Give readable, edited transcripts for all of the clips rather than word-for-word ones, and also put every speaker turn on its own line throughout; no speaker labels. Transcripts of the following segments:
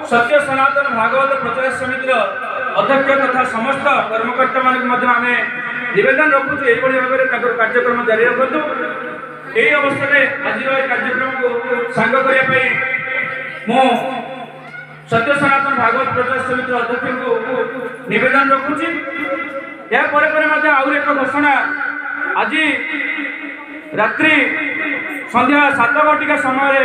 सत्य सनातन भागवत प्रचार समितिर अध्यक्ष तथा समस्त कर्मकर्ता मान निवेदन रखुचु यही भाव में कार्यक्रम जारी रखु। यही अवस्था में आज कार्यक्रम को सांग करने मु सत्य सनातन भागवत प्रचार समितिर अध्यक्ष को निवेदन रखुची। यापर आउ एक घोषणा आज रात्रि संध्या 7 घटिका समय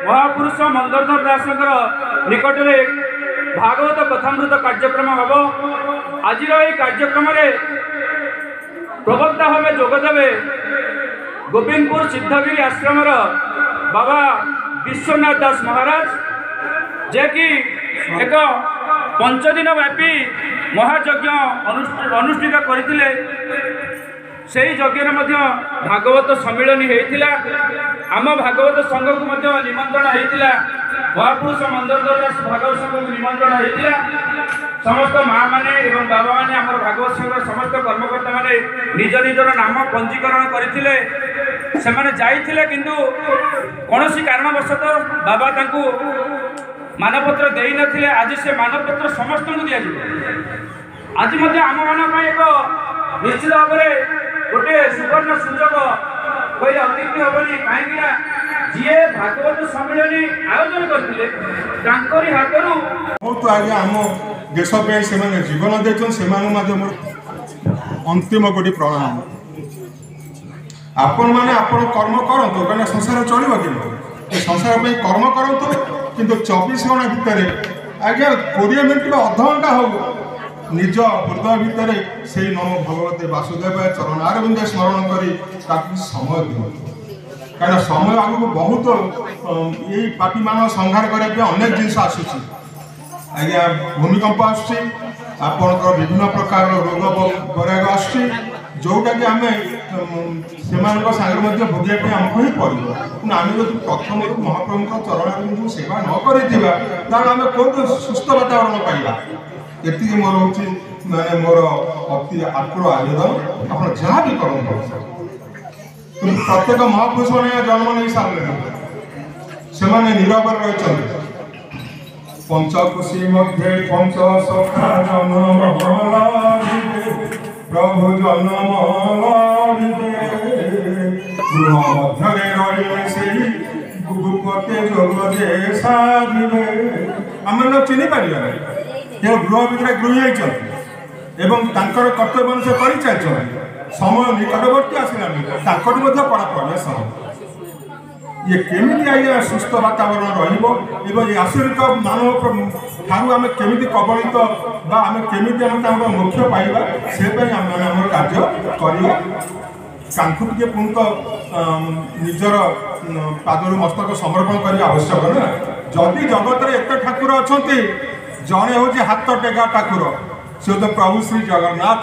महापुरुष मंदरधर दास निकट में भागवत कथामृत कार्यक्रम हम। आज कार्यक्रम प्रवक्ता भाव जोगदेवे गोविंदपुर सिद्धगिरी आश्रम बाबा विश्वनाथ दास महाराज जे कि एक 5 दिन व्यापी महायज्ञ अनुष्ठित करथिले। सेही यज्ञ भागवत सम्मिलन होता। आम भागवत संघ को निमंत्रण होता। महापुरुष मंदरधर दास भागवत संघ को निमंत्रण होता। समस्त माँ मैंने एवं बाबा मैंने आम भागवत संघ समस्त कर्मकर्ता मैंने निज निजर नाम पंजीकरण करथिले। सेमाने जाइथिले किंतु कौनसी कारणवशतः बाबा तांकु मानपत्र देई नथिले। आज से मानपत्र समस्त को दिया आज आम मान एक निश्चित भाव में गोटे सुवर्ण सुजोग कहले अतिथि हेनी कहीं जी भागवत सम्मेलन आयोजन करते हाथ
बहुत आगे आम देश से जीवन देते से अंतिम गोटे प्रणाम। आपण मैंने आपण कर्म करूँ कहीं संसार चलो कि संसार में कर्म करूँ किंतु 24 घंटा भितर आज्ञा 20 मिनट अध घंटा हो निज हृदय भितर से नमो भगवते वासुदेव चरणारविंद स्मरण कर समय दिखाँ कहीं समय आगे बहुत यही पार्टी मान संहार करने अनेक जिन आसूँ। आज्ञा भूमिकंप आपर विभिन्न प्रकार रोग बराग आसोटा कि आम से सागर भोगे आमको ही पड़ो आम जो प्रथम महाप्रभु चरणारविंद सेवा न कर आम कौन सुस्थ वातावरण पाइबा। ये मोर हूँ मैंने मोर अति आकुल आवेदन आप जहाँ भी करूँ प्रत्येक महापुरुष मैंने जन्म नहीं सारे से नीरव रही पंचकोशी मध्य पंच सखा जन्म प्रभु जन्म गृह मध्य रही गुरुपते जोगे साधे आम लोग चिन्ह पार गृह भितर गृही कर्तव्य से कर चलते समय निकटवर्ती आसला कड़ा प्रवेश ये केमी आज्ञा सुस्थ वातावरण रही आश्रित मानव ठार आम केमी कबलित आम केमी मोक्ष पाइबा से आम कार्य करवा कांखु टे पुणी तो निजर पादर मस्तक समर्पण करने आवश्यक ना। जदि जगत में एत ठाकुर अच्छा जड़े हूँ हाथ टेका ठाकुर से तो प्रभु श्री जगन्नाथ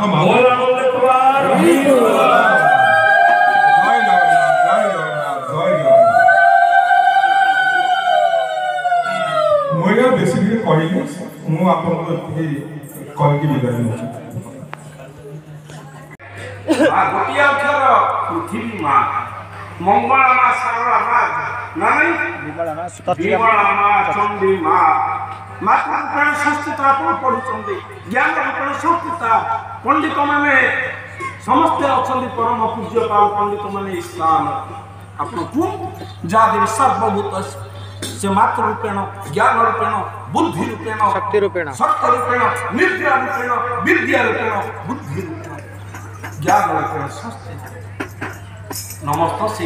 मुझे बेसिकली कहली ମୁଁ ଆପଣଙ୍କୁ ଏତିକି କହିକି ବିଦାୟ ନେଉଛି।
ଗୋଟିଏ ଅକ୍ଷର ପୃଥିବୀ ମା, ମଙ୍ଗଳା ମା, ସାରଳା ମା, ନାଇଁ ବିମଳା ମା, ଚଣ୍ଡୀ ମା, ମାତୃ ରୂପେଣ ସଂସ୍କୃତ ଆପଣ ପଢୁଛନ୍ତି, ଜ୍ଞାନ ରୂପେଣ ସଂସ୍କୃତ ପଣ୍ଡିତ ମାନେ ସମସ୍ତେ ଅଛନ୍ତି, ପରମ ପୂଜ୍ୟପାଳ ପଣ୍ଡିତ ମାନେ ଇସ୍ଲାମ ଆପଣ କୁହନ୍ତୁ ଯାହା ଦେବି ସର୍ବଭୂତ से मात्र रूपेण ज्ञान रूपेण बुद्धि रूपेण शक्ति रूपेण निद्रा रूपेण विद्या रूपेण बुद्धि रूपेण ज्ञान रूपेण नमस्त से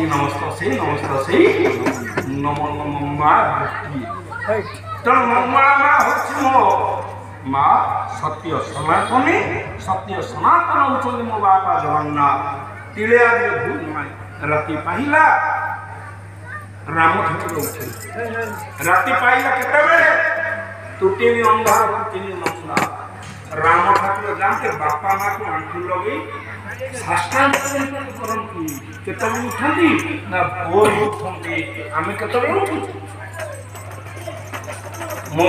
नमो नमो माँ तेणु मंगला माँ हूँ मो माँ सत्य सनातन होती मो बापा जगन्नाथ तिले आदि भूल ना राति पाहिला राम ठाकुर उठे राति पाइला केतबेले तुटिनी अंधार तुटिनी नसला राम ठाकुर जानते बापा माँ को आंखु लगे साष्टांग करती केतबेले उठती ना भोर उठती आमे केतबेले उठू मो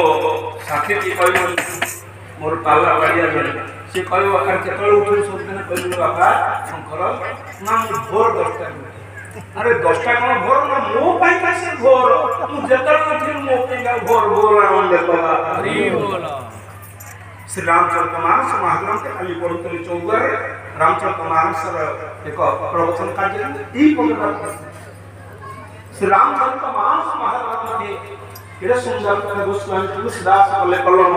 साथी की कहबो मोर पाला बाड़िया जने से कहबो आकार केतबेले उठू सब दिन कहबो बाबा शंकर ना भोर 10टा अरे 10टा कौन भोर ना मो पाई कैसे भोर तू जतन उठिल मो पे भोर भोर आवन देखो हरि बोल श्री रामचरितमानस महाग्रंथ के खाली पढ़ुतली 14 रामचरितमानस एक प्रवचन कार्य ई पकड़ श्री रामचरितमानस महाग्रंथ के केड़ा सुंदर करे गोस्वामी तुलसीदास बोले कलम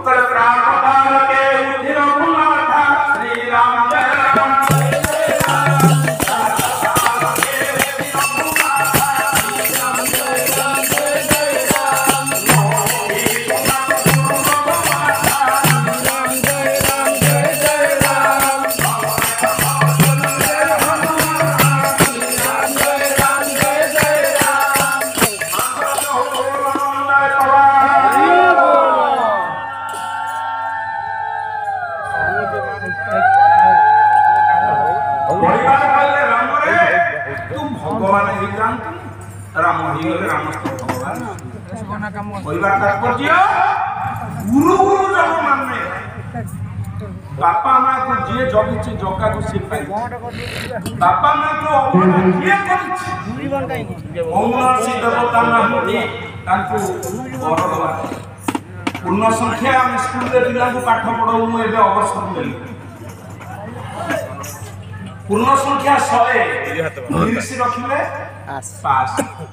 कर प्राण काल के उठिल गुणगाथा श्री राम जय राम बापा माँ को जी जगी जगा को सी पाई बापा माँ को किए कौनसी देवता नहती पूर्ण संख्या आम स्कूल पिला पाठ पढ़ाऊ मुझे अवसर मिली पूर्ण संख्या 130 रखिले पास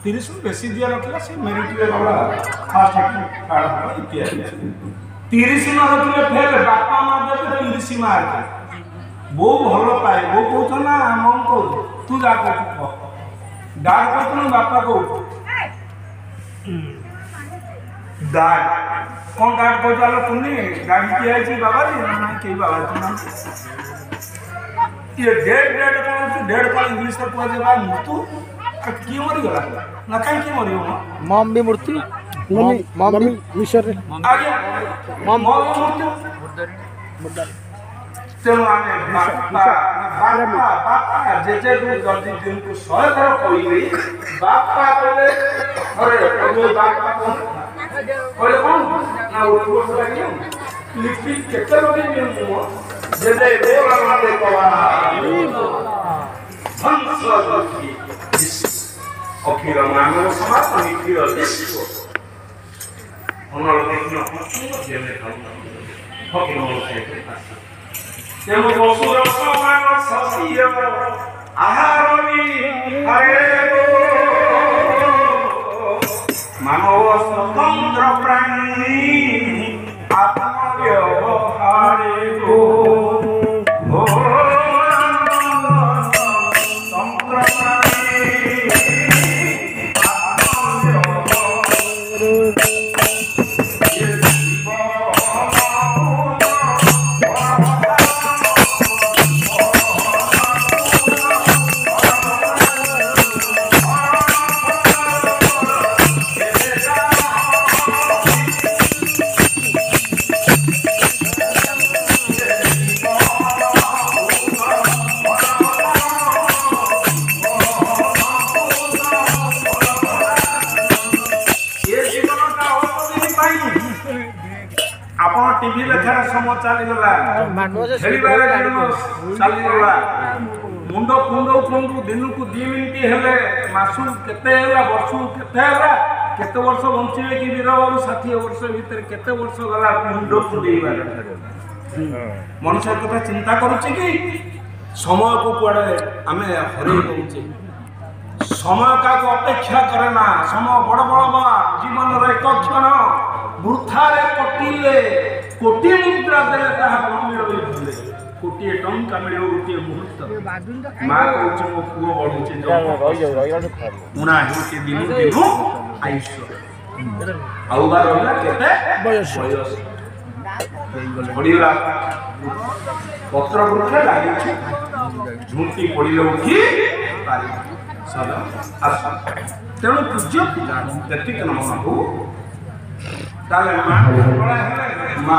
30 बेसी दिया रखिला से मेरिट रे गला फर्स्ट कार्ड इत्यादि 30 न रखिले फेल बापा माँ देते 30 मार्क वो भल पाए वो कहत ना मन को तू जा को डाक कहत ना बापा को डाक कौन डाक को चलो तुमने गाड़ी की आई थी बाबा जी ना के बाबा तुम ये डेढ़ कौन इंग्लिश का पूरा जवाब मृत्यु की मरी गला ना काई की मरी हो
मम भी मूर्ति मम भी मिशर रे
आगे मम मृत्यु तेणु आमे बापा जेजे जल्दी दिन को 100 थर कहली बापा कहले अरे बापा कहले कौन ना उठो लगे लिपि केते लोग नियम जेजे बोला माते कवा हंस लगी अखिल मानव समाज निखिल विश्व उन्होंने देखना जेले फकीर मोसे तेमु असुर समान ससिय आहारमी हरे मानव स्वतंत्र प्राणी आत्मव्यवहारे गो ଲେଖାର ସମୟ ଚାଲିଗଲା ଖେଳିବାରେ ଦିନ ଚାଲିଗଲା ମୁଣ୍ଡ କୁଣ୍ଡଉ କୁଣ୍ଡୁ ଦିନକୁ 2 ମିନିଟ୍ ହେଲେ ମାସକୁ କେତେ ହେଲା ବର୍ଷକୁ କେତେ ହେଲା କେତେ ବର୍ଷ ବଞ୍ଚିବେ କି ବୀରବାବୁ 60 ବର୍ଷ ଭିତରେ କେତେ ବର୍ଷ ଗଲା ମୁଣ୍ଡ କୁଣ୍ଡେଇବାରେ ମଣିଷ କଥା ଚିନ୍ତା କରୁଛି କି ସମୟକୁ କୁଆଡ଼େ ଆମେ ହରେଇ ଦେଉଛେ ସମୟ କାହାକୁ ଅପେକ୍ଷା କରେ ନା ସମୟ ବଡ଼ ବଡ଼ ବା ଜୀବନର ଏକ କ୍ଷଣ ବୃଥାରେ କଟିଲେ କୋଟି ମୁଦ୍ରା ଦେଲେ ତାହା କଣ ମିଳିଲେ କୋଟିଏ ଟଙ୍କା ମିଳିବ ଗୋଟିଏ ମୁହୂର୍ତ୍ତ ମା କହୁଛି ମୋ ପୁଅ ବଢୁଛି ଉଣା ହେଉଛି ଦିନୁ ଦିନୁ ଆୟୁଷ ଆଉ ବା ରହିଲା କେତେ ବୟସ ଝଡ଼ିଲା ପତ୍ର ବୃକ୍ଷ ଲାଗିଛି ଝୁଣ୍ଟି ପଡ଼ିଲେ ଉଠି ପାରିବ ତେଣୁ ପୂଜ୍ୟ ଯେତିକି ନମନ ହଉ ତାହେଲେ ମା